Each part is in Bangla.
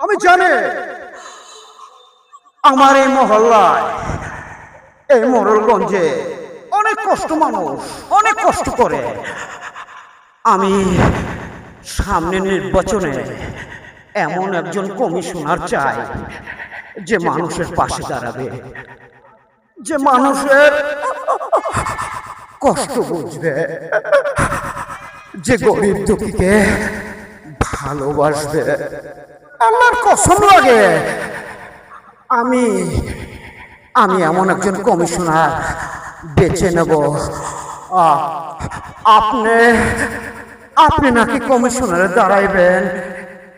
আমি জানি আমার এই মহল্লায়, এই মোড়লগঞ্জে অনেক কষ্ট মানুষ, অনেক কষ্ট করে। আমি সামনে নির্বাচনে এমন একজন কমিশনার চাই যে মানুষের পাশে দাঁড়াবে, যে মানুষের কষ্ট বুঝবে, যে গরিব দুঃখীকে ভালোবাসবে। আল্লাহর কসম লাগে আমি আমি এমন একজন কমিশনার বেছে নেব। আপনি আপনি নাকি কমিশনারে দাঁড়াইবেন,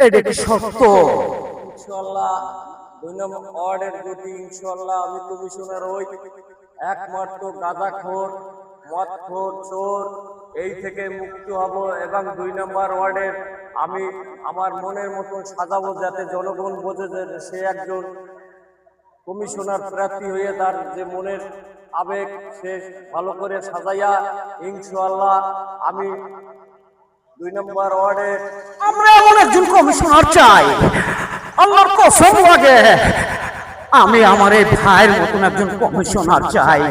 এটা কি সত্য? ইনশাল্লাহ 2 নম্বর ওয়ার্ডের দুটি ইনশাল্লাহ আমি কমিশনার হই। একমাত্র গাঁজাখোর, মদখোর, চোর এই থেকে মুক্ত হব এবং 2 নম্বর ওয়ার্ডের আমি আমার মনের মতন সাজাবো, যাতে জনগণ বোঝে যে সে একজন কমিশনার প্রার্থী হয়ে তার যে মনের আবেগ সে ভালো করে সাজাইয়া ইনশাল্লাহ আমি 2 নম্বর ওয়ার্ডে আমরা এমন একজন কমিশনার চাই, আল্লাহর কসম লাগে আমি আমার এই ভাইয়ের মতন একজন কমিশনার চাই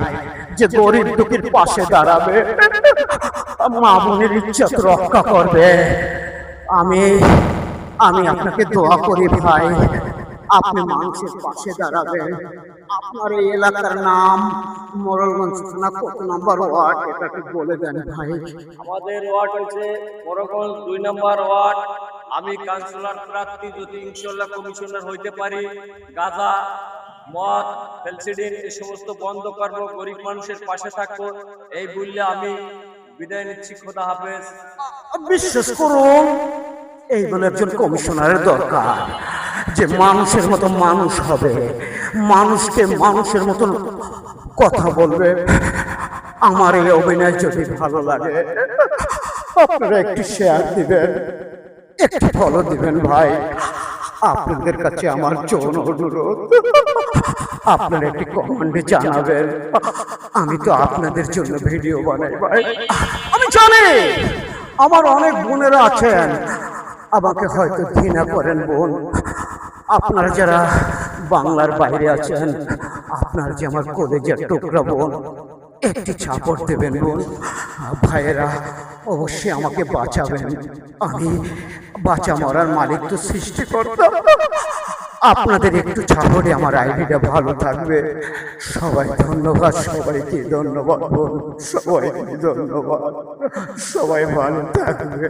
যে গরিব দুঃখীর পাশে দাঁড়াবে, মা বোনের ইজ্জত রক্ষা করবে। আমি আমি আপনাকে দোয়া করি ভাই, আপনি মানুষের পাশে দাঁড়াবেন। আপনার এই এলাকার নাম মোড়লগঞ্জ থানা কত নম্বর ওয়ার্ড, এটা কি বলে দেন ভাই? আমাদের ওয়ার্ড হচ্ছে মোড়লগঞ্জ 2 নম্বর ওয়ার্ড। আমি কাউন্সিলর প্রার্থী, যদি ইনশাল্লাহ কমিশনার হইতে পারি গাঁজা, মদ, ফেলসিডিন এই সমস্ত বন্ধ করবো, গরিব মানুষের পাশে থাকবো, এই বললে আমি বিদায় নিচ্ছি। খোদা হাফেজ। বিশ্বাস করুন এইগুলো একজন কমিশনারের দরকার, যে মানুষের মতো মানুষ হবে, মানুষকে মানুষের মতন কথা বলবে। আমার এই অভিনয় যদি ভালো লাগে আপনারা একটু শেয়ার দিবেন, একটু ফলো দিবেন ভাই। আপনাদের কাছে আমার যৌন অনুরোধ, আপনারা একটি কমেন্টে জানাবেন। আমি তো আপনাদের জন্য ভিডিও বানাই ভাই। আমি জানি আমার অনেক বোনেরা আছেন, আমাকে হয়তো ঘৃণা করেন বোন। আপনারা যারা বাংলার বাইরে আছেন, আপনার যে আমার কলেজের টুকরা বোন, একটি ছাপড় দেবেন বোন। ভাইয়েরা অবশ্যই আমাকে বাঁচাবেন, আমি বাঁচা মরার মালিক তো সৃষ্টিকর্তা। আপনাদের একটু ছাপড়ে আমার আইডিটা ভালো থাকবে। সবাই ধন্যবাদ, সবাইকে ধন্যবাদ বোন, সবাইকে ধন্যবাদ, সবাই ভালো থাকবে।